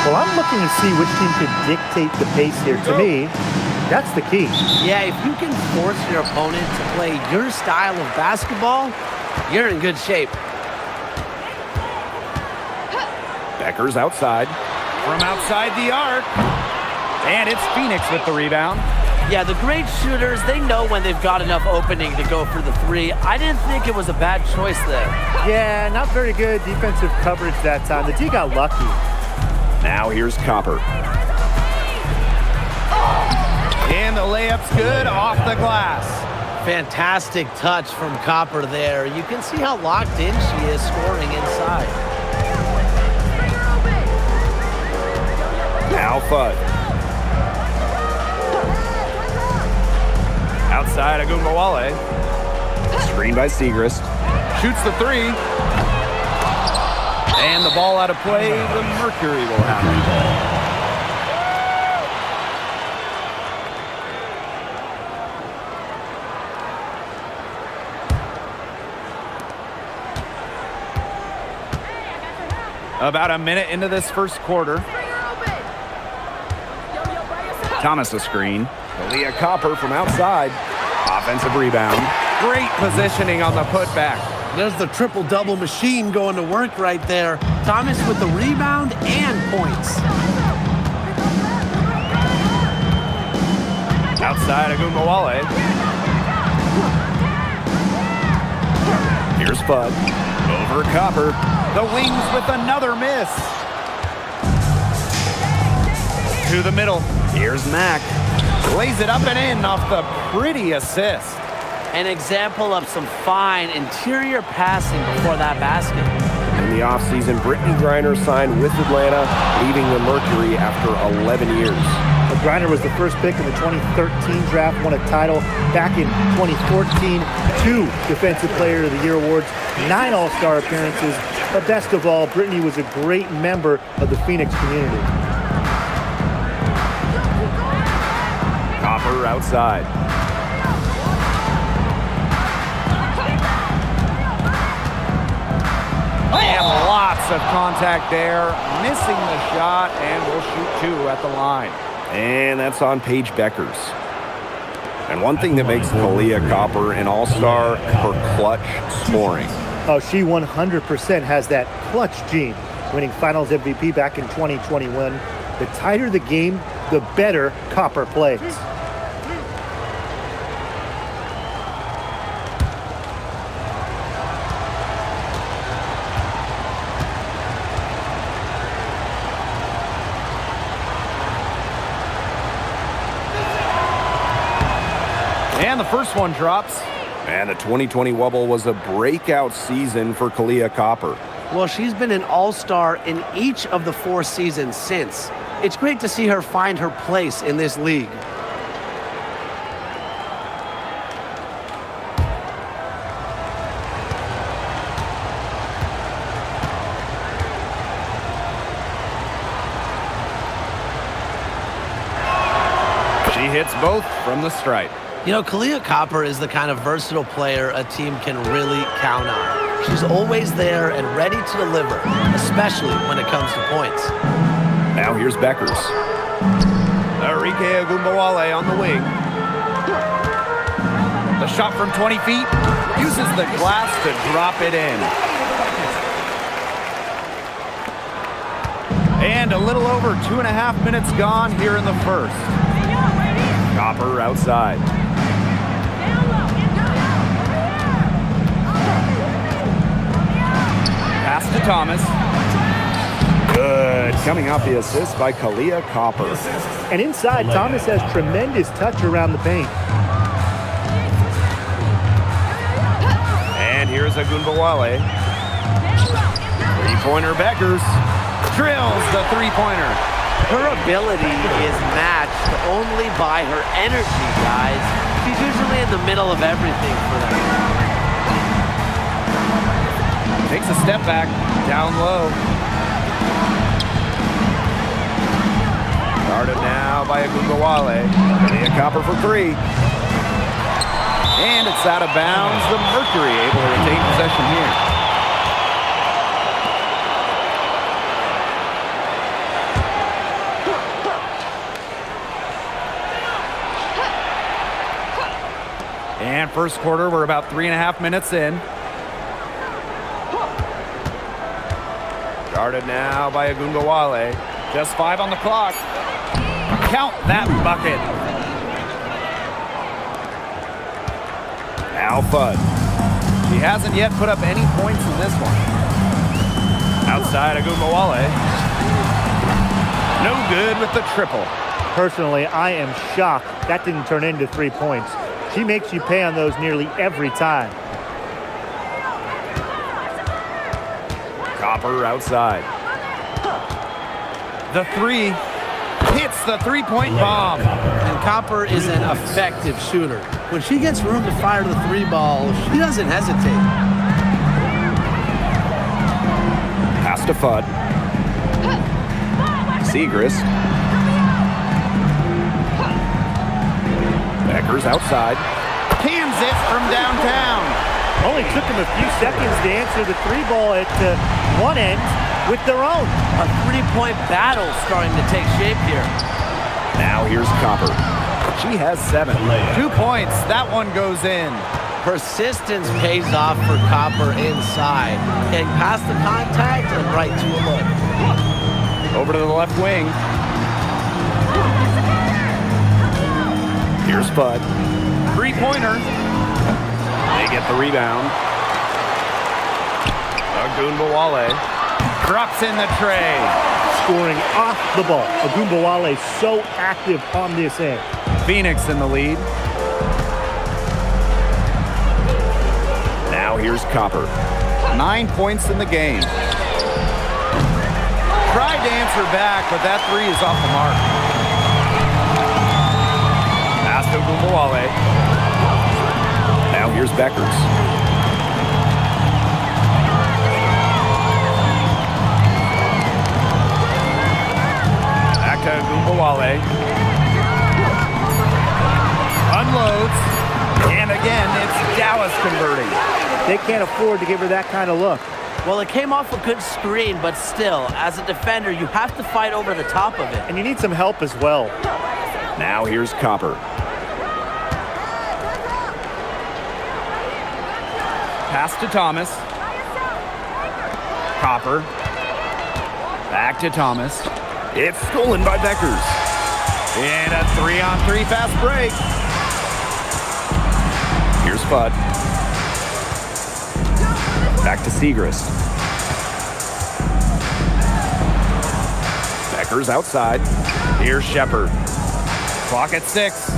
Well, I'm looking to see which team can dictate the pace here. To me, that's the key. Yeah, if you can force your opponent to play your style of basketball, you're in good shape. Becker's outside. From outside the arc. And it's Phoenix with the rebound. Yeah, the great shooters, they know when they've got enough opening to go for the three. I didn't think it was a bad choice there. Yeah, not very good defensive coverage that time. The D got lucky. Now here's Copper. And the layup's good off the glass. Fantastic touch from Copper there. You can see how locked in she is scoring inside. Now Fudd. Outside Agumbawale. Screen by Segrist. Shoots the three. And the ball out of play. The Mercury will have it. About a minute into this first quarter. Thomas a screen. Aaliyah Copper from outside. Offensive rebound. Great positioning on the putback. There's the triple-double machine going to work right there. Thomas with the rebound and points. Outside Agumbawale. Here's Fudd. Over Copper. The wings with another miss. To the middle. Here's Mack. Lays it up and in off the pretty assist. An example of some fine interior passing before that basket. In the offseason, Brittany Griner signed with Atlanta, leaving the Mercury after 11 years. But Griner was the first pick in the 2013 draft, won a title back in 2014, 2 Defensive Player of the Year awards, 9 All-Star appearances. But best of all, Brittany was a great member of the Phoenix community. Copper outside. And lots of contact there. Missing the shot, and will shoot 2 at the line. And that's on Paige Beckers. And one thing that makes Aaliyah Copper an all-star, her clutch scoring. Oh, she 100% has that clutch gene, winning Finals MVP back in 2021. The tighter the game, the better Copper plays. And the first one drops. And the 2020 Wubble was a breakout season for Aaliyah Copper. Well, she's been an all-star in each of the 4 seasons since. It's great to see her find her place in this league. She hits both from the stripe. You know, Aaliyah Copper is the kind of versatile player a team can really count on. She's always there and ready to deliver, especially when it comes to points. Now here's Beckers. Enrique Agumbawale on the wing. The shot from 20 feet. Uses the glass to drop it in. And a little over 2.5 minutes gone here in the first. Copper outside. Pass to Thomas. Good. Coming off the assist by Aaliyah Copper. And inside, Thomas has tremendous touch around the paint. And here's Agumbawale. Three-pointer Beckers. Drills the three-pointer. Her ability is matched only by her energy, guys. She's usually in the middle of everything for them. Takes a step back, down low. Guarded now by Agumbawale. Aaliyah Copper for 3. And it's out of bounds. The Mercury able to retain possession here. And first quarter, we're about 3.5 minutes in. Guarded now by Agunbowale. Just 5 on the clock. Count that bucket. Now Fudd. He hasn't yet put up any points in this one. Outside Agunbowale. No good with the triple. Personally, I am shocked that didn't turn into 3 points. She makes you pay on those nearly every time. Copper outside. The three hits the three-point bomb. And Copper is an effective shooter. When she gets room to fire the 3 ball, she doesn't hesitate. Pass to Fudd. Segrist. Becker's outside. Cans it from downtown. Only took them a few seconds to answer the 3 ball at one end with their own. A 3-point battle starting to take shape here. Now here's Copper. She has 7. 2 points. That one goes in. Persistence pays off for Copper inside. Getting past the contact and right to a look. Over to the left wing. Here's Fudd. 3-pointer. They get the rebound. Agunbowale drops in the tray. Scoring off the ball. Agunbowale so active on this end. Phoenix in the lead. Now here's Copper. 9 points in the game. Tried to answer back, but that 3 is off the mark. Pass to Agunbowale. Now here's Beckers. Back to Agunbowale. Unloads. And again, it's Dallas converting. They can't afford to give her that kind of look. Well, it came off a good screen, but still, as a defender, you have to fight over the top of it. And you need some help as well. Now here's Copper. Pass to Thomas. Copper. Back to Thomas. It's stolen by Beckers. And a 3-on-3 fast break. Here's Fudd. Back to Segrist. Beckers outside. Here's Shepard. Clock at 6.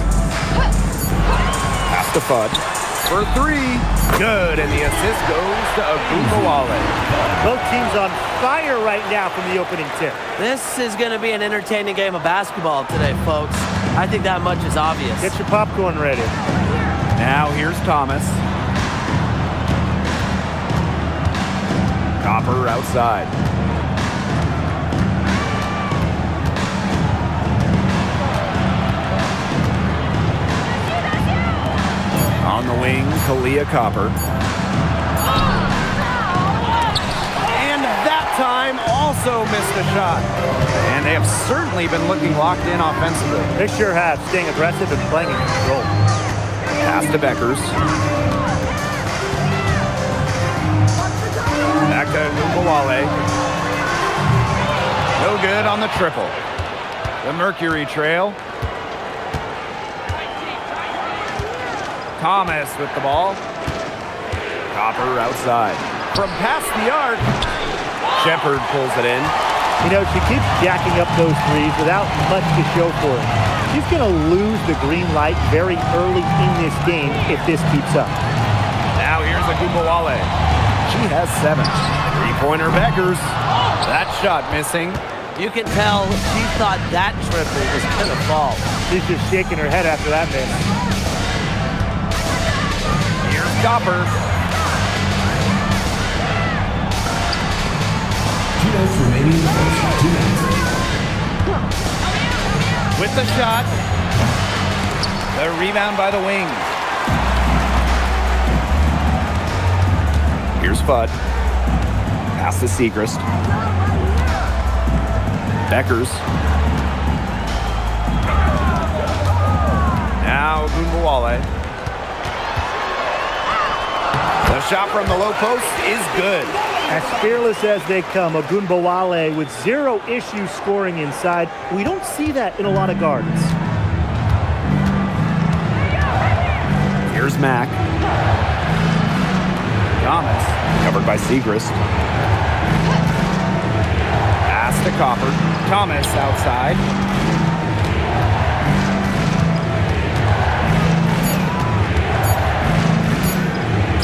Pass to Fudd. For 3. Good, and the assist goes to Agunbowale. Both teams on fire right now from the opening tip. This is going to be an entertaining game of basketball today, folks. I think that much is obvious. Get your popcorn ready. Now here's Thomas. Copper outside. On the wing, Kalia Copper. And that time also missed a shot. And they have certainly been looking locked in offensively. They sure have, staying aggressive and playing in control. Pass to Beckers. Back to Agunbowale. No good on the triple. The Mercury trail. Thomas with the ball. Copper outside. From past the arc, Shepard pulls it in. You know, she keeps jacking up those threes without much to show for it. She's going to lose the green light very early in this game if this keeps up. Now here's Agunbowale. She has 7. 3-pointer Beckers. That shot missing. You can tell she thought that triple was going to fall. She's just shaking her head after that miss. Here's Copper. With the shot. The rebound by the wing. Here's Fudd. Pass to Segrist. Beckers. Now Agunbowale. The shot from the low post is good. As fearless as they come, Ogunbowale with zero issues scoring inside. We don't see that in a lot of guards. Here's Mack. Thomas, covered by Segrist. Pass to Copper. Thomas outside.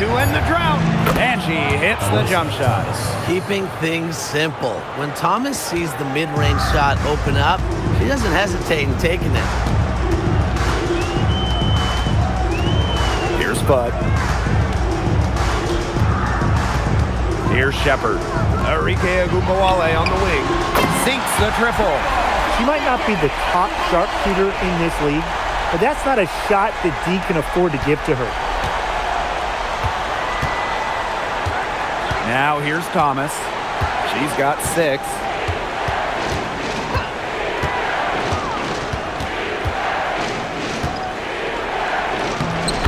To end the drought. And she hits the jump shot. Keeping things simple. When Thomas sees the mid-range shot open up, he doesn't hesitate in taking it. Here's Bud. Here's Shepard. Arike Ogunbowale on the wing. Sinks the triple. She might not be the top sharpshooter in this league, but that's not a shot that D can afford to give to her. Now here's Thomas. She's got 6.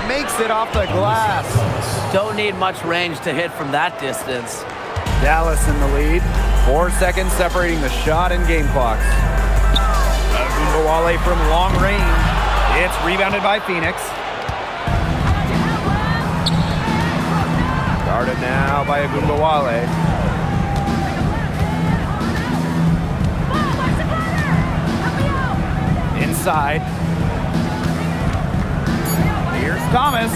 Makes it off the glass. Don't need much range to hit from that distance. Dallas in the lead. 4 seconds separating the shot and game clocks. Ogunbowale from long range. It's rebounded by Phoenix. Guarded now by Ogunbowale. Inside. Here's Thomas.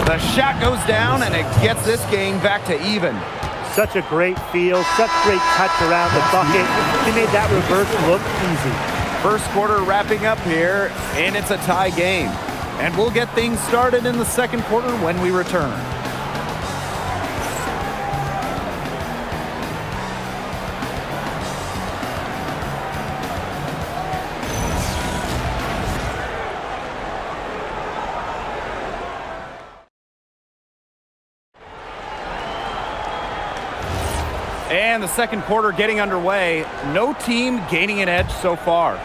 The shot goes down, and it gets this game back to even. Such a great feel, such great touch around the bucket. She made that reverse look easy. First quarter wrapping up here, and it's a tie game. And we'll get things started in the second quarter when we return. And the second quarter getting underway. No team gaining an edge so far.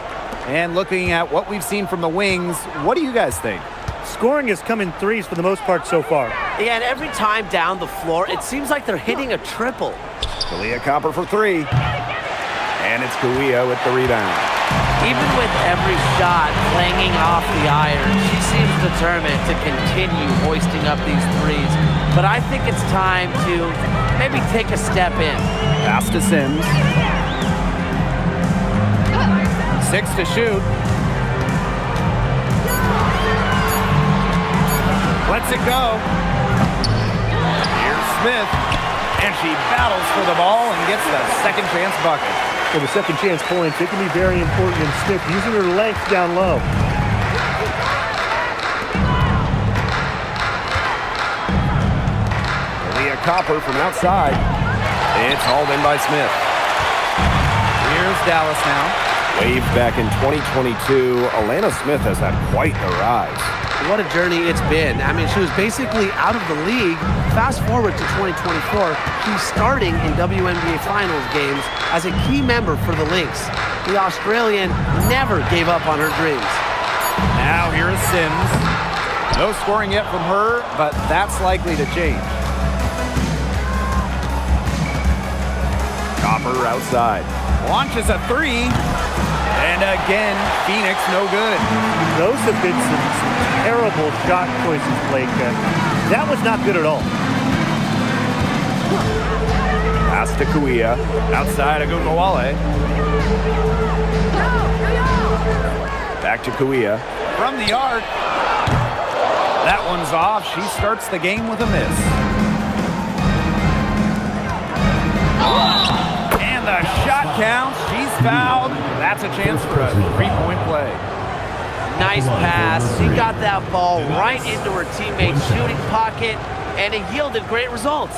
And looking at what we've seen from the wings, what do you guys think? Scoring has come in threes for the most part so far. Yeah, and every time down the floor, it seems like they're hitting a triple. Kalia Copper for 3. And it's Kawia with the rebound. Even with every shot clanging off the iron, she seems determined to continue hoisting up these threes. But I think it's time to maybe take a step in. Pass to Sims. 6 to shoot. Lets it go. Here's Smith. And she battles for the ball and gets the second chance bucket. For the second chance points, it can be very important in Smith using her length down low. Leah Copper from outside. It's hauled in by Smith. Here's Dallas now. Waved back in 2022, Alana Smith has had quite the rise. What a journey it's been. I mean, she was basically out of the league. Fast forward to 2024, she's starting in WNBA Finals games as a key member for the Lynx. The Australian never gave up on her dreams. Now here is Sims. No scoring yet from her, but that's likely to change. Copper outside. Launches a 3. And again, Phoenix no good. Those have been some terrible shot choices, Blake. That was not good at all. Pass to Kawia. Outside Ogunbowale. Back to Kawia. From the arc. That one's off. She starts the game with a miss. And the shot counts. She's fouled. That's a chance for a three-point play. Nice pass. She got that ball right into her teammate's shooting pocket, and it yielded great results.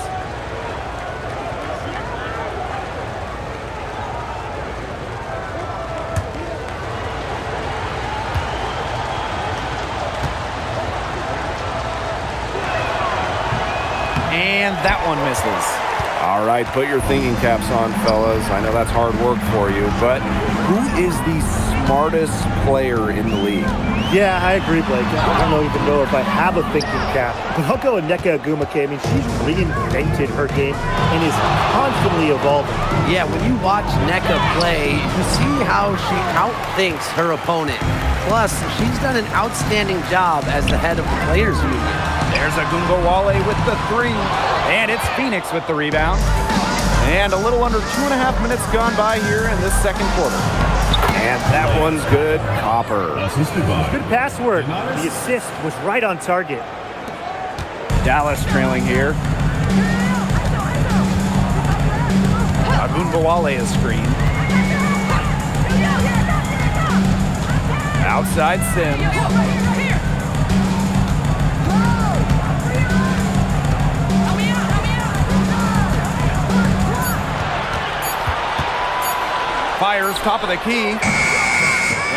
And that one misses. All right, put your thinking caps on, fellas. I know that's hard work for you, but who is the smartest player in the league. Yeah, I agree, Blake. I don't even know if I have a thinking cap, but I'll go with Nneka Agumake. I mean, she's reinvented her game and is constantly evolving. Yeah, when you watch Nneka play, you see how she outthinks her opponent. Plus, she's done an outstanding job as the head of the Players Union. There's Agumbawale with the three, and it's Phoenix with the rebound. And a little under 2.5 minutes gone by here in this second quarter. And that one's good. Copper. Good pass work. The assist was right on target. Dallas trailing here. Agumbawale is screened. Outside Sims. Fires top of the key.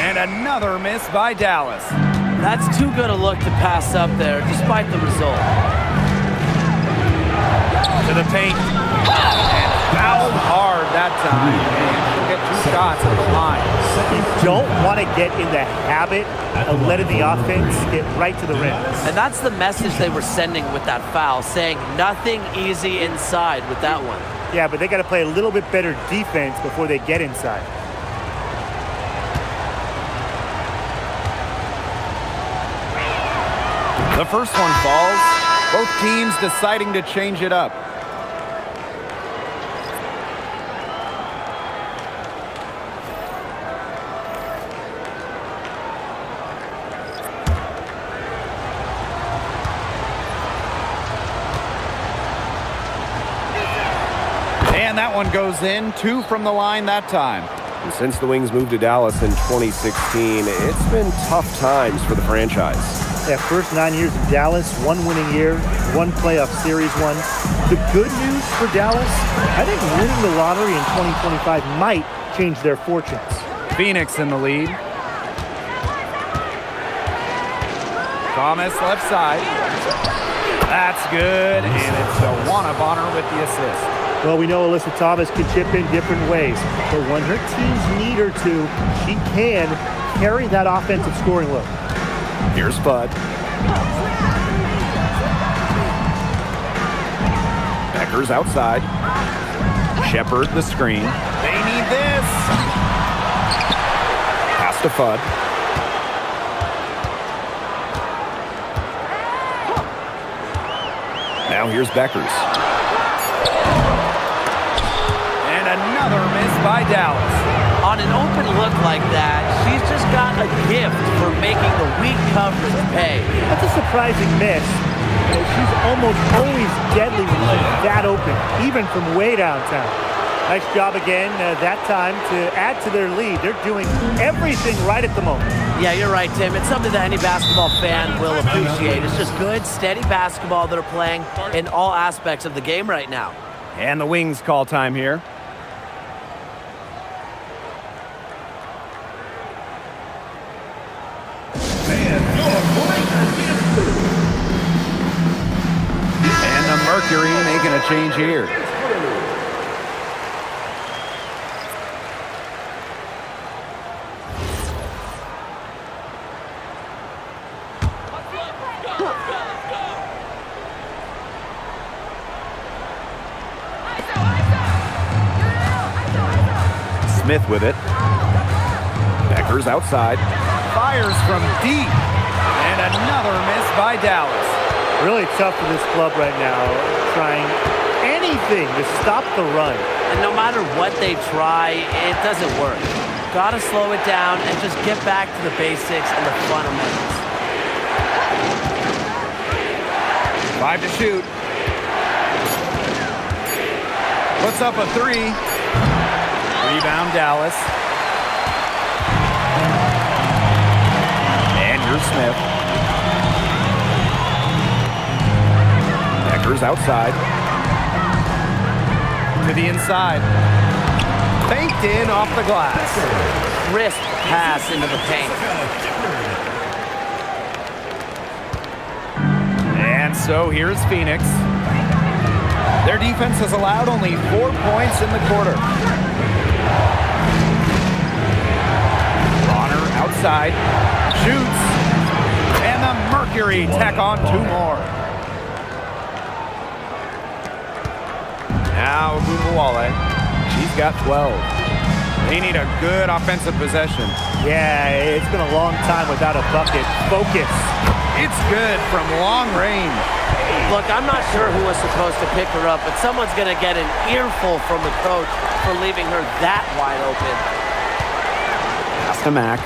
And another miss by Dallas. That's too good a look to pass up there, despite the result. To the paint. And fouled hard that time. And she'll get 2 shots at the line. You don't want to get in the habit of letting the offense get right to the rim. And that's the message they were sending with that foul, saying nothing easy inside with that one. Yeah, but they got to play a little bit better defense before they get inside. The first one falls. Both teams deciding to change it up. And that one goes in. 2 from the line that time. And since the Wings moved to Dallas in 2016, it's been tough times for the franchise. Yeah, first 9 years in Dallas, 1 winning year, 1 playoff series won. The good news for Dallas, I think winning the lottery in 2025 might change their fortunes. Phoenix in the lead. Thomas left side. That's good, and it's Joanna Bonner with the assist. Well, we know Alyssa Thomas can chip in different ways, but when her teams need her to, she can carry that offensive scoring load. Here's Bud. Becker's outside. Shepard the screen. They need this. Pass to Fudd. Now here's Beckers. And another miss by Dallas. On an open look like that, she's just got a gift for making the weak coverage pay. That's a surprising miss. She's almost always deadly when she's that open, even from way downtown. Nice job again that time to add to their lead. They're doing everything right at the moment. Yeah, you're right, Tim. It's something that any basketball fan will appreciate. It's just good, steady basketball that are playing in all aspects of the game right now. And the Wings call time here. And the Mercury making a change here. Smith with it. Becker's outside. Fires from deep. And another miss by Dallas. Really tough for this club right now, trying anything to stop the run. And no matter what they try, it doesn't work. Gotta slow it down and just get back to the basics and the fundamentals. 5 to shoot. Puts up a 3. Rebound Dallas. And here's Smith. Becker's outside. To the inside. Faked in off the glass. Crisp pass into the paint. And so here's Phoenix. Their defense has allowed only 4 points in the quarter. side. Shoots. And the Mercury tack on 2 more. Now Ogunbowale. She's got 12. They need a good offensive possession. Yeah, it's been a long time without a bucket. Focus. It's good from long range. Look, I'm not sure who was supposed to pick her up, but someone's going to get an earful from the coach for leaving her that wide open. Pass to Mack.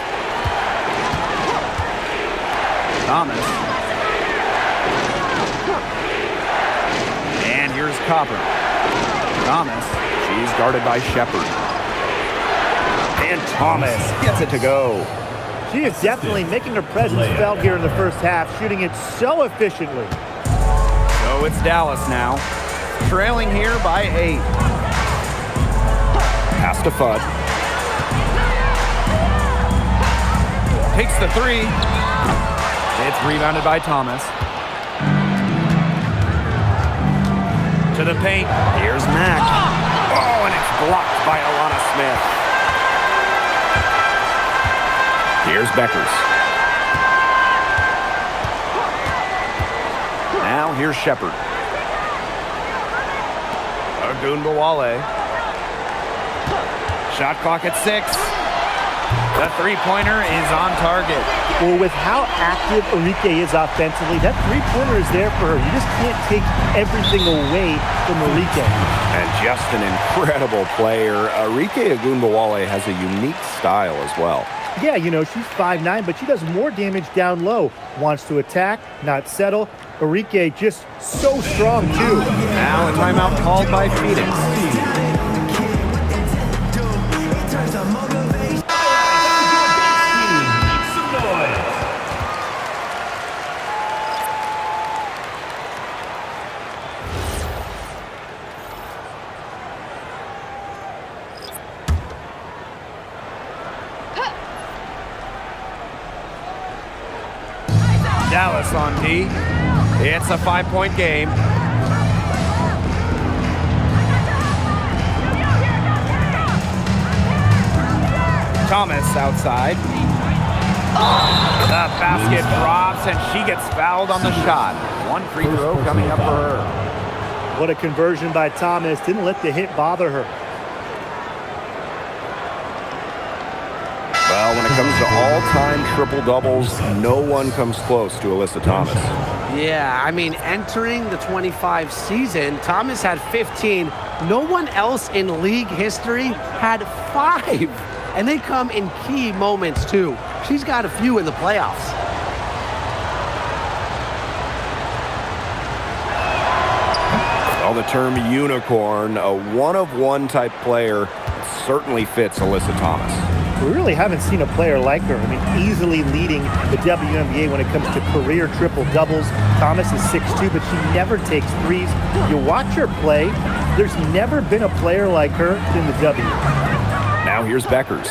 Thomas. And here's Copper. Thomas. She's guarded by Shepard. And Thomas gets it to go. She is definitely making her presence felt here in the first half, shooting it so efficiently. So it's Dallas now, trailing here by 8. Pass to Fudd. Takes the 3. It's rebounded by Thomas. To the paint. Here's Mack. Oh, and it's blocked by Alana Smith. Here's Beckers. Now here's Shepard. Ogunbowale. Shot clock at 6. The three-pointer is on target. Well, with how active Arike is offensively, that three-pointer is there for her. You just can't take everything away from Arike. And just an incredible player. Arike Ogunbowale has a unique style as well. Yeah, you know, she's 5'9", but she does more damage down low. Wants to attack, not settle. Arike just so strong, too. Now a timeout called by Phoenix. Dallas on D. It's a 5-point game. Thomas outside. The basket drops and she gets fouled on the shot. 1 free throw coming up for her. What a conversion by Thomas. Didn't let the hit bother her. Well, when it comes to all-time triple-doubles, no one comes close to Alyssa Thomas. Yeah, I mean, entering the 25 season, Thomas had 15. No one else in league history had 5. And they come in key moments, too. She's got a few in the playoffs. Well, the term unicorn, a one-of-one type player, certainly fits Alyssa Thomas. We really haven't seen a player like her. I mean, easily leading the WNBA when it comes to career triple-doubles. Thomas is 6'2", but she never takes threes. You watch her play, there's never been a player like her in the W. Now here's Beckers.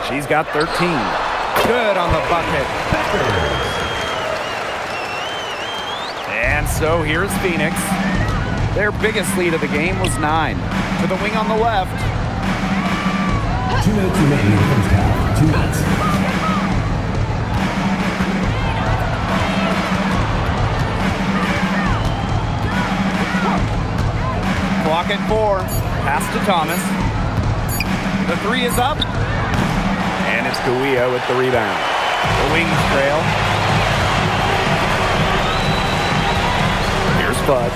She's got 13. Good on the bucket. And so here's Phoenix. Their biggest lead of the game was 9. To the wing on the left. 2 minutes remaining in the first half. 2 minutes. Clock at 4. Pass to Thomas. The 3 is up. And it's Kawia with the rebound. The wings trail. Here's Fudd.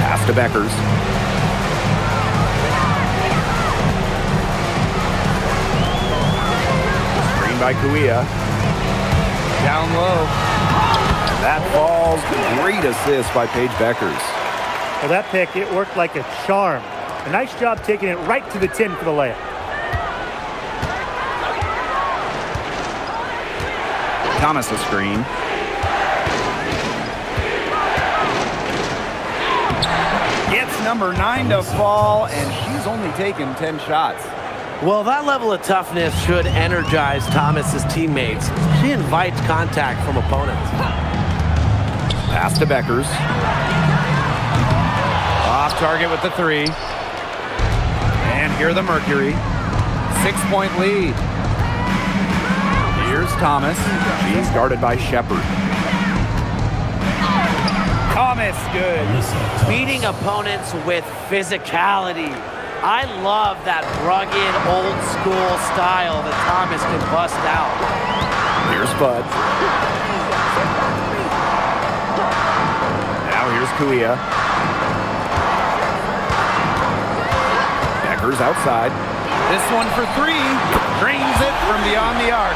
Pass to Beckers. By Kawia. Down low. And that falls. Great assist by Paige Beckers. Well, that pick, it worked like a charm. A nice job taking it right to the tin for the layup. Thomas a screen. Gets number 9 to fall, and she's only taken 10 shots. Well, that level of toughness should energize Thomas's teammates. She invites contact from opponents. Pass to Beckers. Off target with the 3. And here the Mercury. 6-point lead. Here's Thomas. She's guarded by Shepard. Thomas, good. Beating opponents with physicality. I love that rugged, old-school style that Thomas can bust out. Here's Bud. Now here's Kuia. Becker's outside. This one for three. Drains it from beyond the arc.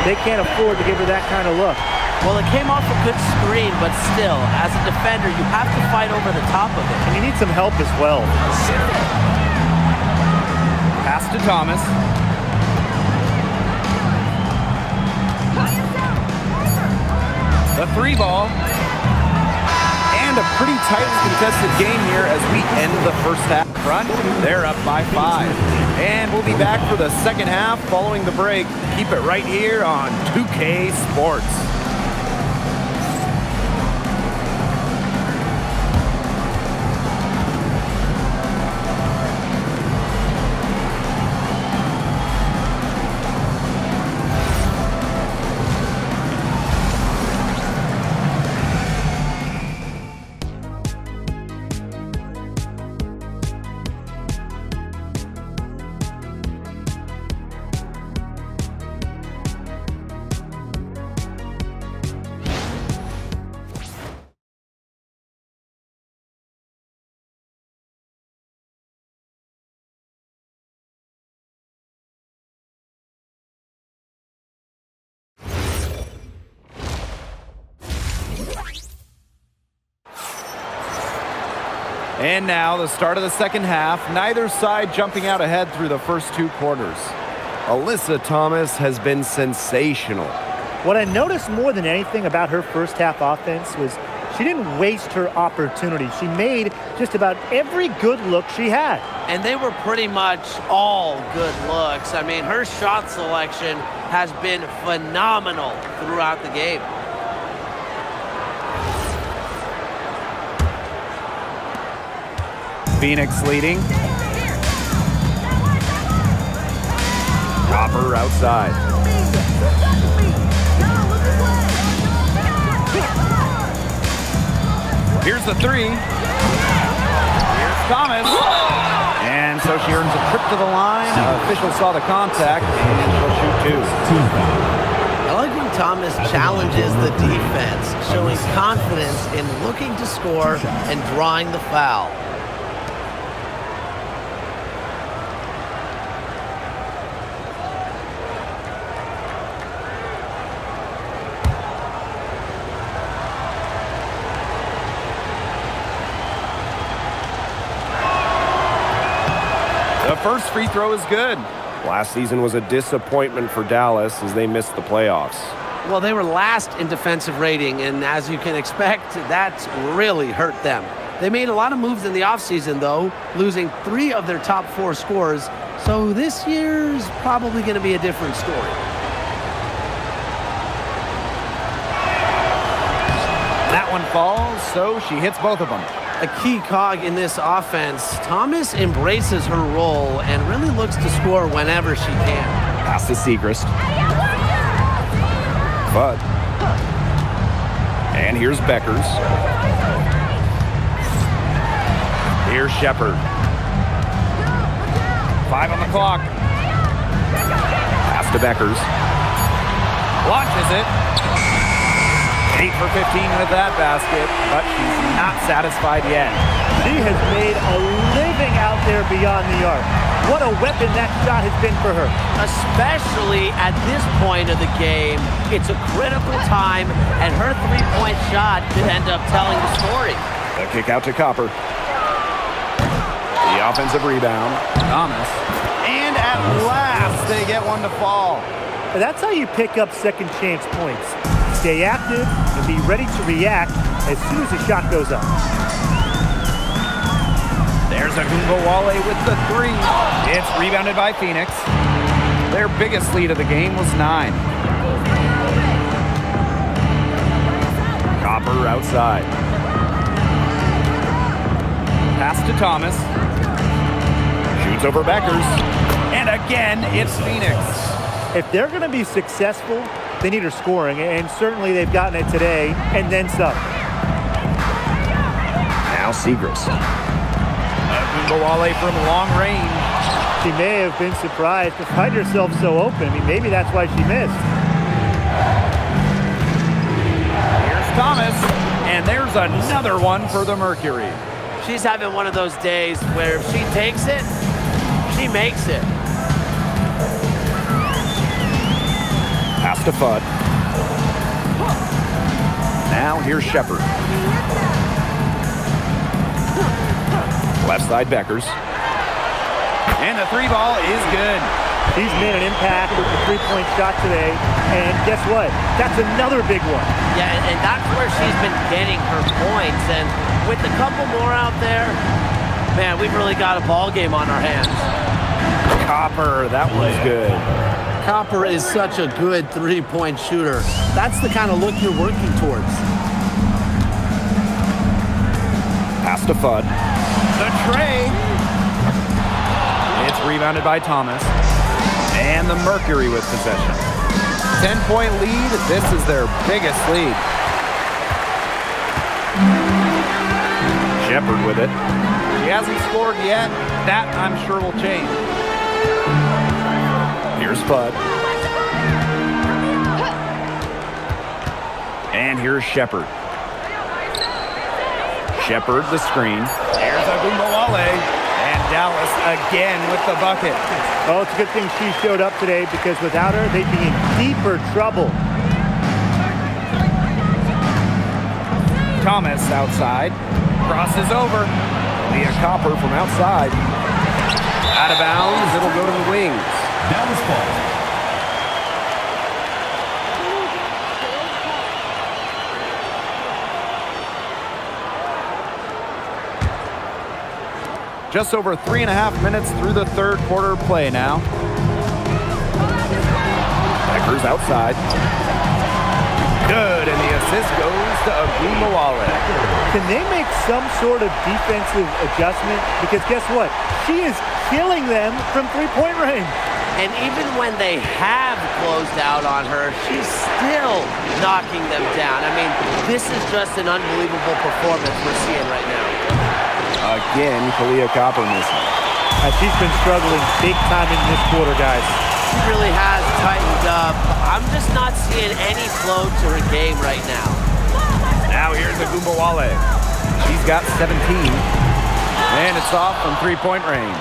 They can't afford to give her that kind of look. Well, it came off a good screen, but still, as a defender, you have to fight over the top of it. And you need some help as well. Pass to Thomas. The three ball. And a pretty tightly contested game here as we end the first half. Front, they're up by 5. And we'll be back for the second half following the break. Keep it right here on 2K Sports. And now the start of the second half. Neither side jumping out ahead through the first 2 quarters. Alyssa Thomas has been sensational. What I noticed more than anything about her first half offense was she didn't waste her opportunity. She made just about every good look she had. And they were pretty much all good looks. I mean, her shot selection has been phenomenal throughout the game. Phoenix leading. Copper outside. Here's the three. Here's Thomas. And so she earns a trip to the line. Official saw the contact, and she'll shoot 2. I like when Thomas challenges the defense, showing confidence in looking to score and drawing the foul. The first free throw is good. Last season was a disappointment for Dallas as they missed the playoffs. Well, they were last in defensive rating, and as you can expect, that's really hurt them. They made a lot of moves in the offseason, though, losing 3 of their top 4 scorers, so this year's probably going to be a different story. That one falls, so she hits both of them. A key cog in this offense, Thomas embraces her role and really looks to score whenever she can. Pass to Segrist. Bud. And here's Beckers. Here's Shepard. 5 on the clock. Pass to Beckers. Launches it. 8 for 15 with that basket, but she's not satisfied yet. She has made a living out there beyond the arc. What a weapon that shot has been for her. Especially at this point of the game, it's a critical time, and her three-point shot could end up telling the story. The kick out to Copper. The offensive rebound. Thomas. And at last, they get one to fall. That's how you pick up second chance points. Stay active and be ready to react as soon as the shot goes up. There's Agumbawale with the 3. It's rebounded by Phoenix. Their biggest lead of the game was 9. Copper outside. Pass to Thomas. Shoots over Beckers. And again, it's Phoenix. If they're going to be successful, they need her scoring, and certainly they've gotten it today, and then some. Now Seagrass. Agumbawale from long range. She may have been surprised to find herself so open. I mean, maybe that's why she missed. Here's Thomas, and there's another one for the Mercury. She's having one of those days where if she takes it, she makes it. Pass to Fudd. Now here's Shepard. Left side Beckers. And the three ball is good. She's made an impact with the three-point shot today, and guess what? That's another big one. Yeah, and that's where she's been getting her points. And with a couple more out there, man, we've really got a ball game on our hands. Copper, that one's good. Copper is such a good three-point shooter. That's the kind of look you're working towards. Pass to Fudd. The tray. It's rebounded by Thomas. And the Mercury with possession. 10-point lead. This is their biggest lead. Shepard with it. She hasn't scored yet. That, I'm sure, will change. Here's Fudd. And here's Shepard. Shepard, the screen. There's Agumbawale. And Dallas again with the bucket. Well, it's a good thing she showed up today, because without her, they'd be in deeper trouble. Thomas outside. Crosses over. Leah Copper from outside. Out of bounds. It'll go to the wings. Dallas ball. Just over 3.5 minutes through the third quarter play now. Beckers outside. Good, and the assist goes to Agumbawale. Can they make some sort of defensive adjustment? Because guess what? She is killing them from three-point range. And even when they have closed out on her, she's still knocking them down. I mean, this is just an unbelievable performance we're seeing right now. Again, Kalia Copper missing. She's been struggling big time in this quarter, guys. She really has tightened up. I'm just not seeing any flow to her game right now. Now here's Agumbawale. She's got 17. And it's off from three-point range.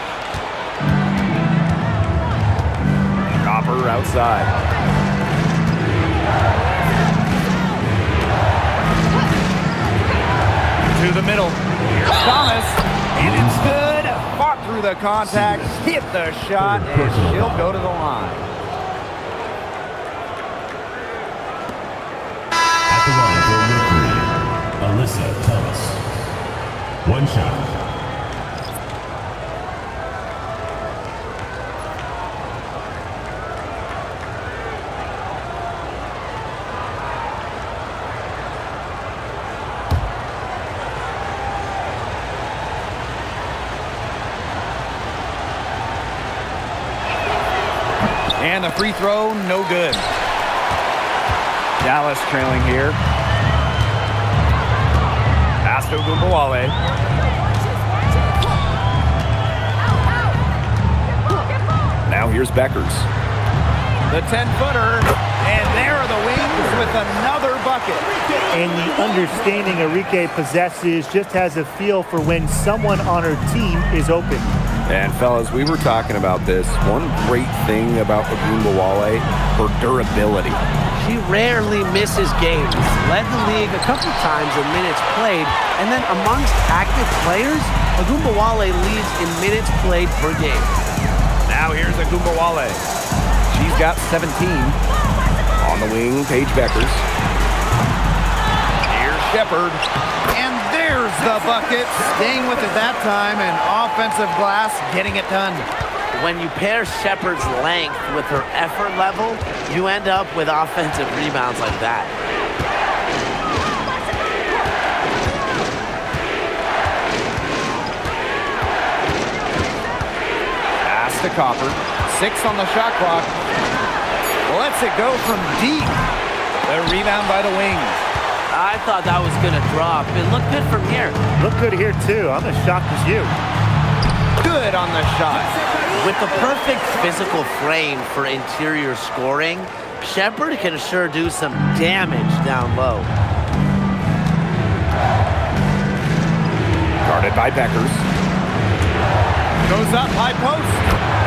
Copper outside. To the middle. Here's Thomas. And it's good. Fought through the contact. Hit the shot. And she'll go to the line. At the line for Mercury, Alyssa Thomas. One shot. And the free throw, no good. Dallas trailing here. Pass to Agumbawale. Now here's Beckers. The 10-footer. And there are the wings with another bucket. And the understanding Enrique possesses, just has a feel for when someone on her team is open. And fellas, we were talking about this. One great thing about Agumbawale, her durability. She rarely misses games. Led the league a couple times in minutes played, and then amongst active players, Agumbawale leads in minutes played per game. Now here's Agumbawale. She's got 17. On the wing, Paige Beckers. Here's Shepard. And there's the bucket. Staying with it that time, and offensive glass getting it done. When you pair Shepard's length with her effort level, you end up with offensive rebounds like that. Pass to Copper. 6 on the shot clock. Lets it go from deep. The rebound by the wing. I thought that was going to drop. It looked good from here. Looked good here, too. I'm as shocked as you. Good on the shot. With the perfect physical frame for interior scoring, Shepherd can sure do some damage down low. Guarded by Beckers. Goes up, high post.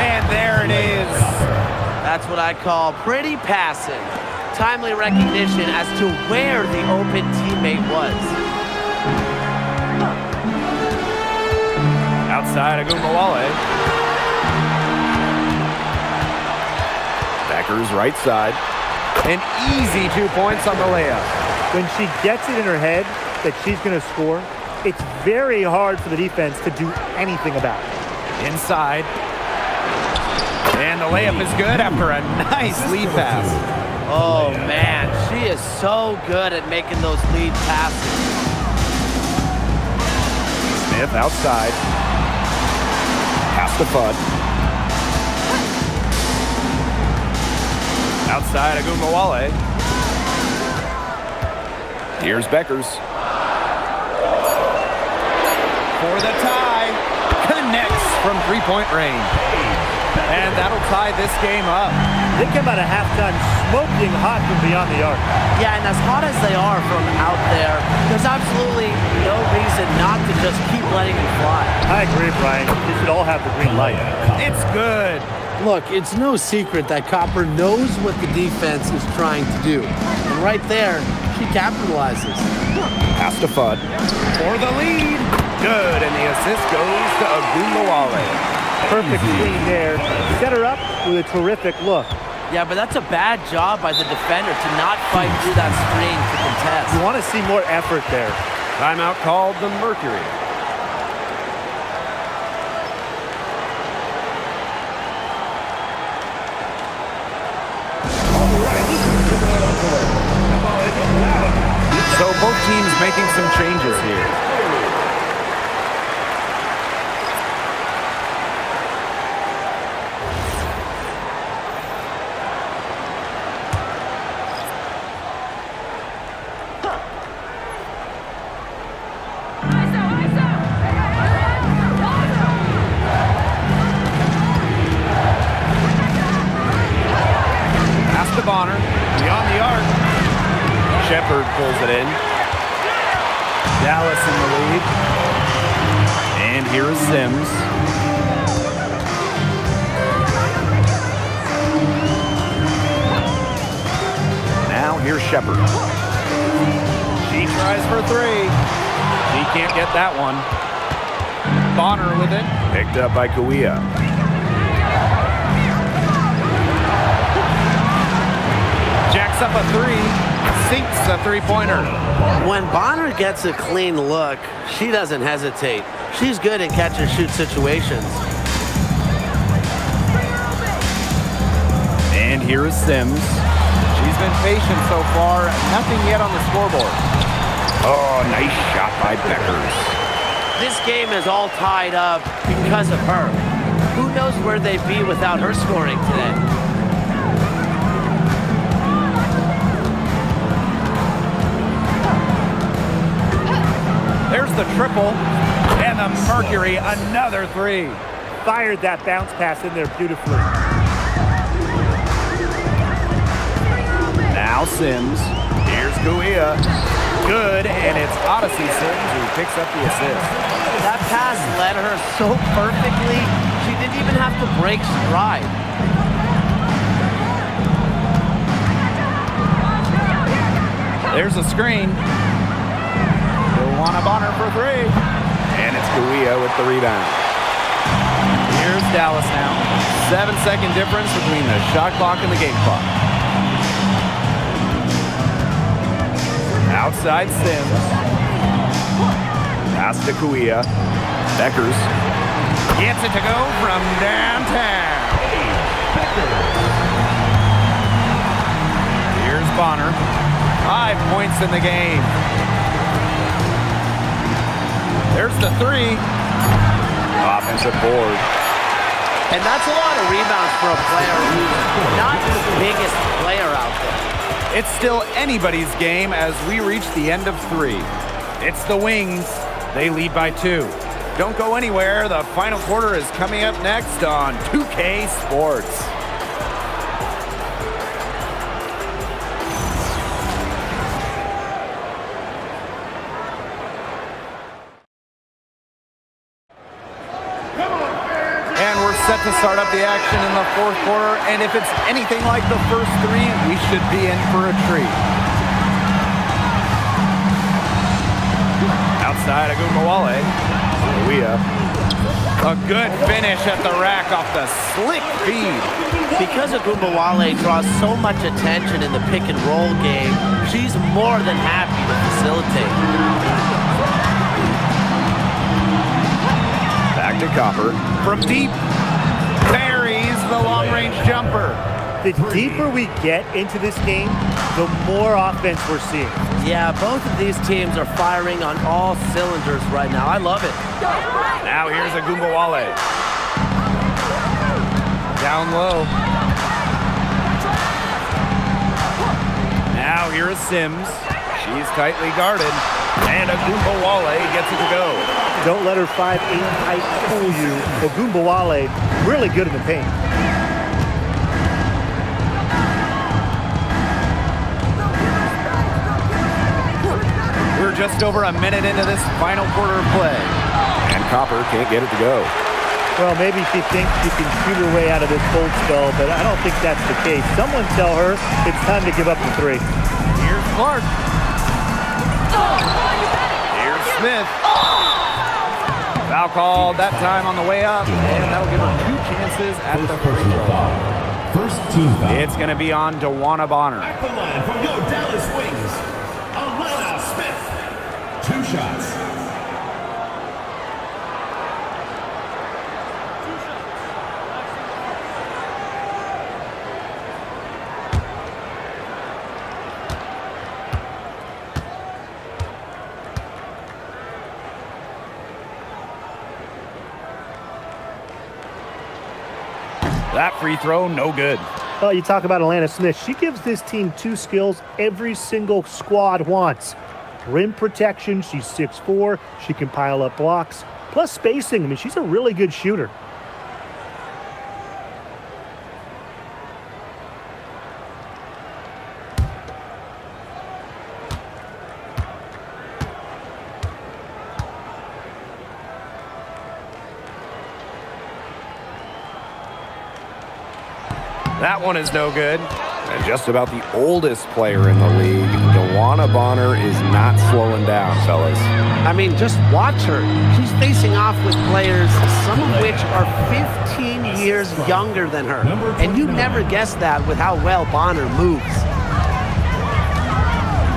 And there it is. That's what I call pretty passing. Timely recognition as to where the open teammate was. Outside Agumbawale. Beckers right side. An easy 2 points on the layup. When she gets it in her head that she's going to score, it's very hard for the defense to do anything about it. Inside. And the layup is good after a nice lead pass. Oh, man, she is so good at making those lead passes. Smith outside. Pass to Fudd. Outside Agumbawale. Here's Beckers. For the tie. Connects from three-point range. And that'll tie this game up. They come out of halftime smoking hot from beyond the arc. Yeah, and as hot as they are from out there, there's absolutely no reason not to just keep letting them fly. I agree, Brian. They should all have the green light. It's good. Look, it's no secret that Copper knows what the defense is trying to do. And right there, she capitalizes. Pass to Fudd. For the lead. Good, and the assist goes to Agumbawale. Perfect screen there. Set her up with a terrific look. Yeah, but that's a bad job by the defender to not fight through that screen to contest. You want to see more effort there. Timeout called the Mercury. So both teams making some changes here. Bonner, beyond the arc. Shepherd pulls it in. Dallas in the lead. And here is Sims. Now here's Shepherd. She tries for three. She can't get that one. Bonner with it. Picked up by Kawia. Jacks up a three, sinks a three-pointer. When Bonner gets a clean look, she doesn't hesitate. She's good in catch-and-shoot situations. And here is Sims. She's been patient so far. Nothing yet on the scoreboard. Oh, nice shot by Beckers. This game is all tied up because of her. Who knows where they'd be without her scoring today? There's the triple, and the Mercury, another three. Fired that bounce pass in there beautifully. Now Sims. Here's Kawia. Good, and it's Odyssey Sims who picks up the assist. That pass led her so perfectly, she didn't even have to break stride. There's a screen. Luana Bonner for three. And it's Kawia with the rebound. Here's Dallas now. 7-second difference between the shot clock and the game clock. Outside Sims. Pass to Kawia. Beckers. Gets it to go from downtown. Here's Bonner. 5 points in the game. There's the three. Offensive board. And that's a lot of rebounds for a player who's not the biggest It's still anybody's game as we reach the end of 3. It's the Wings. They lead by 2. Don't go anywhere. The final quarter is coming up next on 2K Sports. And we're set to start up the action in the 4th quarter. And if it's anything like the first 3, we should be in for a treat. Outside, Agumbawale. A good finish at the rack off the slick feed. Because Agumbawale draws so much attention in the pick and roll game, she's more than happy to facilitate. Back to Copper. From deep, buries the long-range jumper. The deeper we get into this game, the more offense we're seeing. Yeah, both of these teams are firing on all cylinders right now. I love it. Now here's Agumbawale. Down low. Now here is Sims. She's tightly guarded. And Agumbawale gets it to go. Don't let her 5'8" height fool you. Agumbawale, really good in the paint. We're just over a minute into this final quarter of play. And Copper can't get it to go. Well, maybe she thinks she can shoot her way out of this cold spell, but I don't think that's the case. Someone tell her it's time to give up the 3. Here's Clark. Here's Smith. Foul called that time on the way up, and that'll give her 2 chances at the free throw. First team foul. It's going to be on DeWanna Bonner. Back the line from your Dallas Wings. Alana Smith. 2 shots. That free throw, no good. Well, you talk about Alana Smith. She gives this team 2 skills every single squad wants. Rim protection, she's 6'4". She can pile up blocks. Plus spacing, I mean, she's a really good shooter. That one is no good. And just about the oldest player in the league, DeWanna Bonner is not slowing down, fellas. I mean, just watch her. She's facing off with players, some of which are 15 years younger than her. And you never guess that with how well Bonner moves.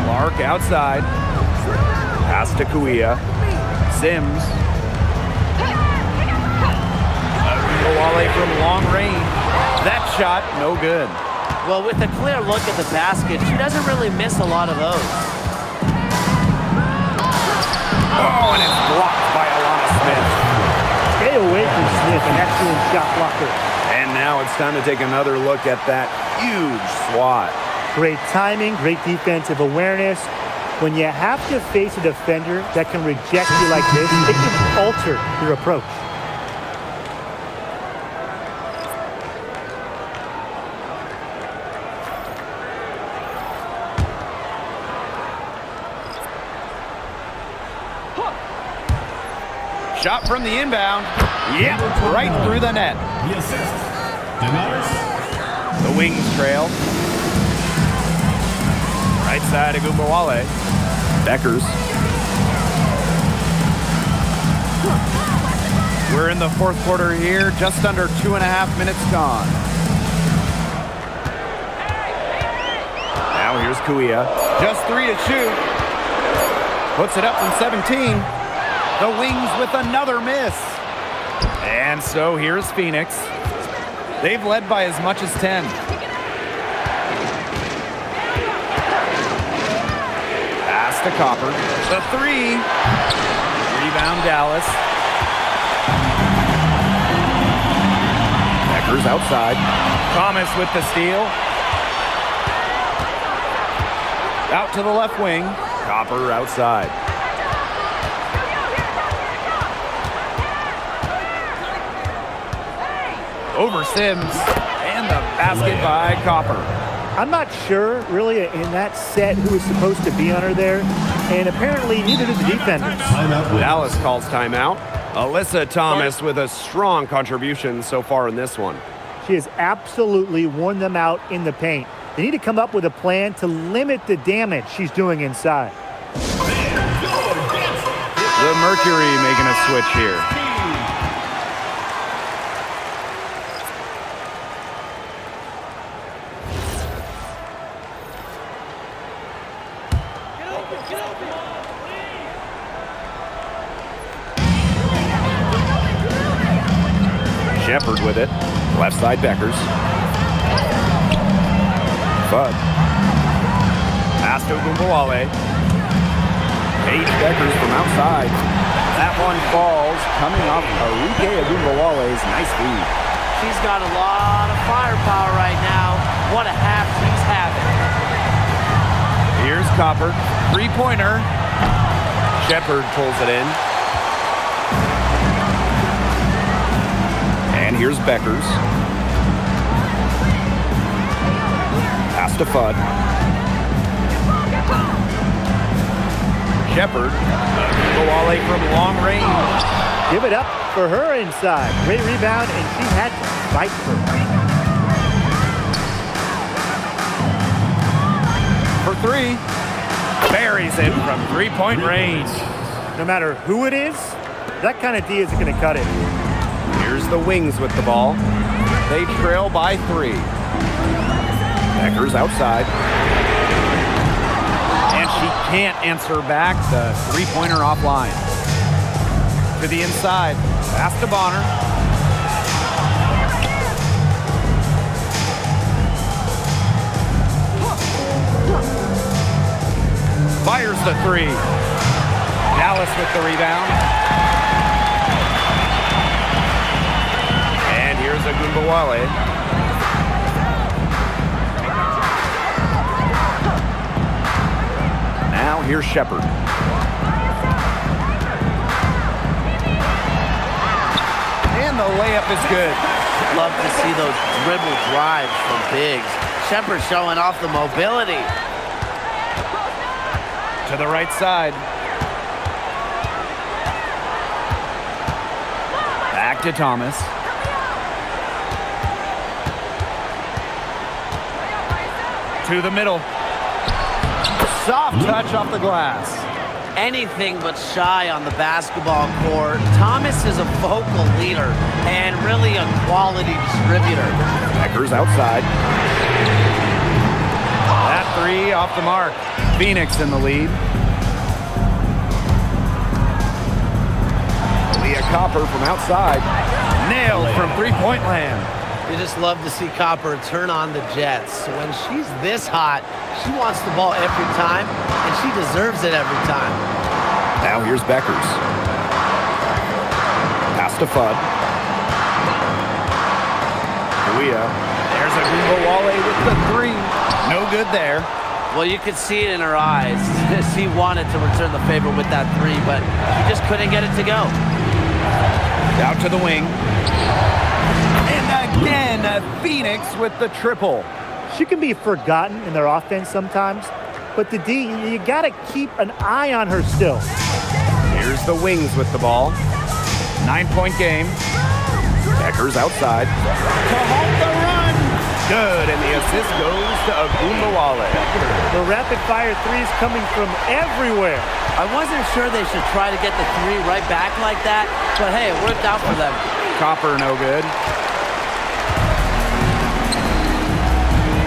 Clark outside. Pass to Kuia. Sims. Agumbawale from long range. That shot, no good. Well, with a clear look at the basket, she doesn't really miss a lot of those. Oh, and it's blocked by Alana Smith. Stay away from Smith, an excellent shot blocker. And now it's time to take another look at that huge swat. Great timing, great defensive awareness. When you have to face a defender that can reject you like this, it can alter your approach. Shot from the inbound. Yep, right through the net. The assist. Deniers. The Wings trail. Right side, Agumbawale. Beckers. We're in the 4th quarter here, just under 2.5 minutes gone. Now here's Kuia. Just 3 to shoot. Puts it up from 17. The Wings with another miss. And so here's Phoenix. They've led by as much as 10. Pass to Copper. The 3. Rebound Dallas. Beckers outside. Thomas with the steal. Out to the left wing. Copper outside. Over Sims. And the basket by Copper. I'm not sure, really, in that set who was supposed to be on her there, and apparently neither did the defenders. Dallas calls timeout. Alyssa Thomas with a strong contribution so far in this one. She has absolutely worn them out in the paint. They need to come up with a plan to limit the damage she's doing inside. The Mercury making a switch here. Shepard with it. Left side Beckers. Fudd. Pass to Gumbawale. Paige Beckers from outside. That one falls, coming off Arike Gumbawale's nice feed. She's got a lot of firepower right now. What a half she's having. Here's Copper. Three-pointer. Shepard pulls it in. And here's Beckers. Pass to Fudd. Shepard. Gumbawale from long range. Give it up for her inside. Great rebound, and she had to fight for it. For three. Buries it from three-point range. No matter who it is, that kind of D isn't going to cut it. Here's the Wings with the ball. They trail by three. Beckers outside. And she can't answer back. The three-pointer offline. To the inside. Pass to Bonner. Fires the three. Dallas with the rebound. And here's a Gumbawale. Now here's Shepard. And the layup is good. Love to see those dribble drives from Biggs. Shepard showing off the mobility. To the right side. Back to Thomas. To the middle. Soft touch off the glass. Anything but shy on the basketball court. Thomas is a vocal leader and really a quality distributor. Beckers outside. That three off the mark. Phoenix in the lead. Leah Copper from outside. Nailed from three-point land. You just love to see Copper turn on the Jets. When she's this hot, she wants the ball every time, and she deserves it every time. Now here's Beckers. Pass to Fudd. Leah. There's a Gumbawale with the three. No good there. Well, you could see it in her eyes. She wanted to return the favor with that three, but she just couldn't get it to go. Out to the wing. And again, Phoenix with the triple. She can be forgotten in their offense sometimes, but the D, you got to keep an eye on her still. Here's the Wings with the ball. 9-point game. Beckers outside. To halt the run. Good, and the assist goes to Gumbawale. The rapid-fire threes coming from everywhere. I wasn't sure they should try to get the three right back like that, but hey, it worked out for them. Copper no good.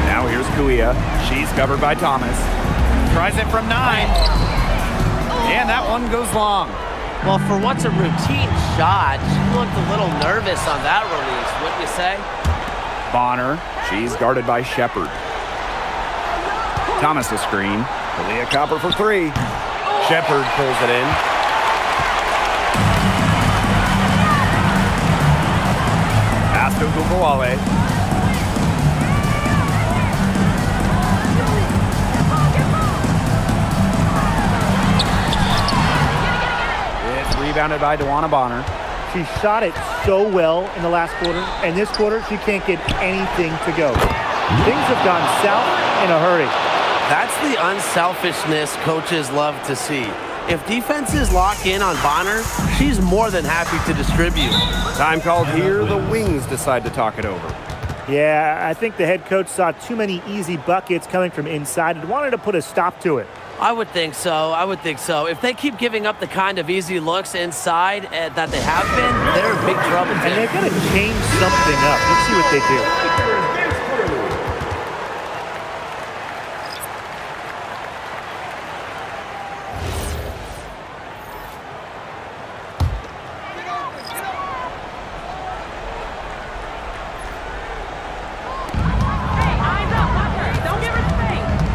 Now here's Kuia. She's covered by Thomas. Tries it from 9. And that one goes long. Well, for what's a routine shot, she looked a little nervous on that release, wouldn't you say? Bonner. She's guarded by Shepard. Thomas a screen. Leah Copper for 3. Shepard pulls it in. Pass to Gumbawale. rebounded by DeWanna Bonner. She shot it so well in the last quarter, and this quarter she can't get anything to go. Things have gone south in a hurry. That's the unselfishness coaches love to see. If defenses lock in on Bonner, she's more than happy to distribute. Time called here. The Wings decide to talk it over. Yeah, I think the head coach saw too many easy buckets coming from inside and wanted to put a stop to it. I would think so. If they keep giving up the kind of easy looks inside that they have been, they're in big trouble. And they're going to change something up. Let's see what they do.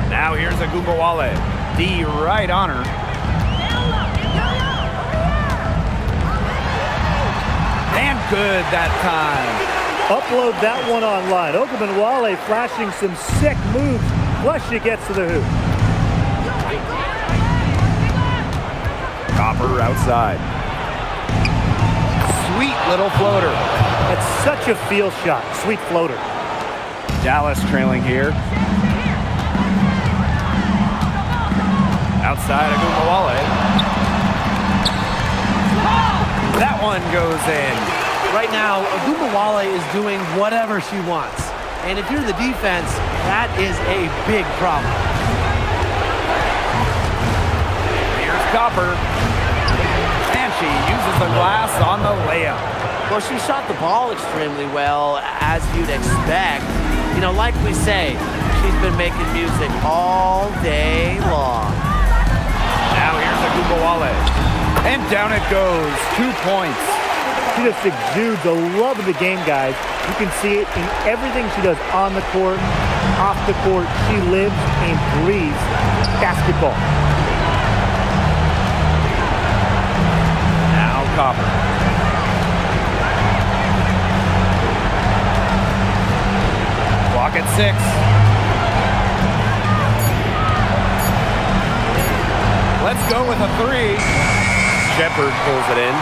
Now here's Agumbawale. D right on her. And good that time. Upload that one online. Ogunbowale flashing some sick moves. Plus she gets to the hoop. Copper outside. Sweet little floater. That's such a feel shot. Sweet floater. Dallas trailing here. Outside Agumbawale. That one goes in. Right now, Agumbawale is doing whatever she wants. And if you're the defense, that is a big problem. Here's Copper. And she uses the glass on the layup. Well, she shot the ball extremely well, as you'd expect. You know, like we say, she's been making music all day long. Now here's Agumbawale. And down it goes. 2 points. She just exudes a love of the game, guys. You can see it in everything she does on the court, off the court. She lives and breathes basketball. Now Copper. Clock at 6. Let's go with a 3. Shepard pulls it in.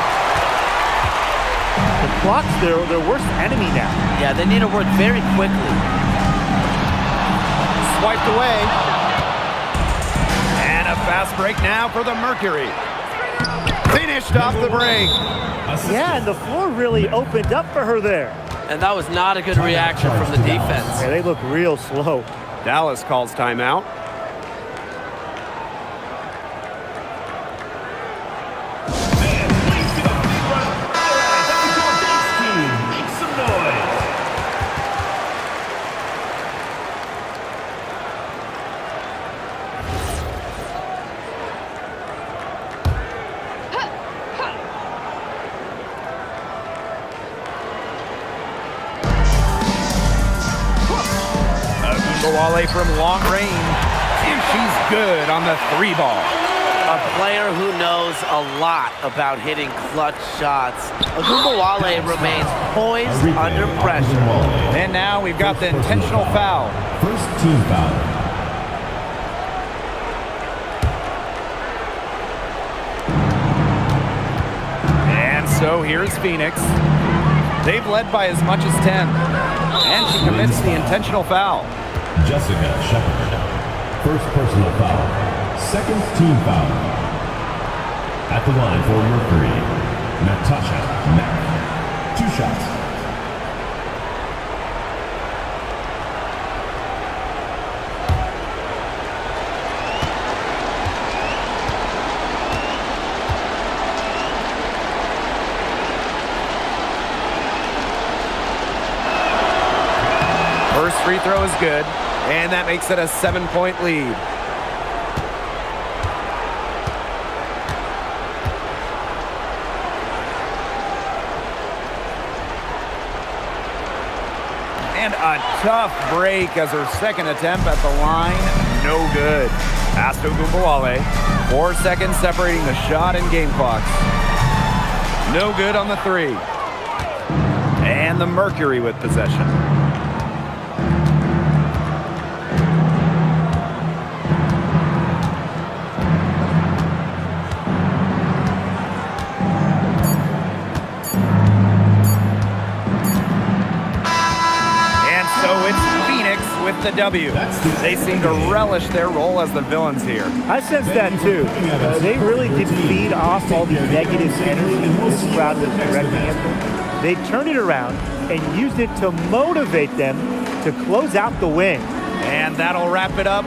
The clock's their worst enemy now. Yeah, they need to work very quickly. Swiped away. And a fast break now for the Mercury. Finished off the break. Yeah, and the floor really opened up for her there. And that was not a good reaction from the defense. Yeah, they look real slow. Dallas calls timeout. Agumbawale from long range, and she's good on the 3 ball. A player who knows a lot about hitting clutch shots. Agumbawale remains poised under pressure. And now we've got the intentional foul. First team foul. And so here's Phoenix. They've led by as much as 10. And she commits the intentional foul. Jessica Shepard. First personal foul. Second team foul. At the line for Mercury, Natasha Mack. 2 shots. First free throw is good, and that makes it a 7-point lead. And a tough break as her second attempt at the line, no good. Pass to Agumbawale. 4 seconds separating the shot and game clocks. No good on the 3. And the Mercury with possession. with the W. They seem to relish their role as the villains here. I sense that too. They really did feed off all the negative energy this crowd was directing at them. They turned it around and used it to motivate them to close out the win. And that'll wrap it up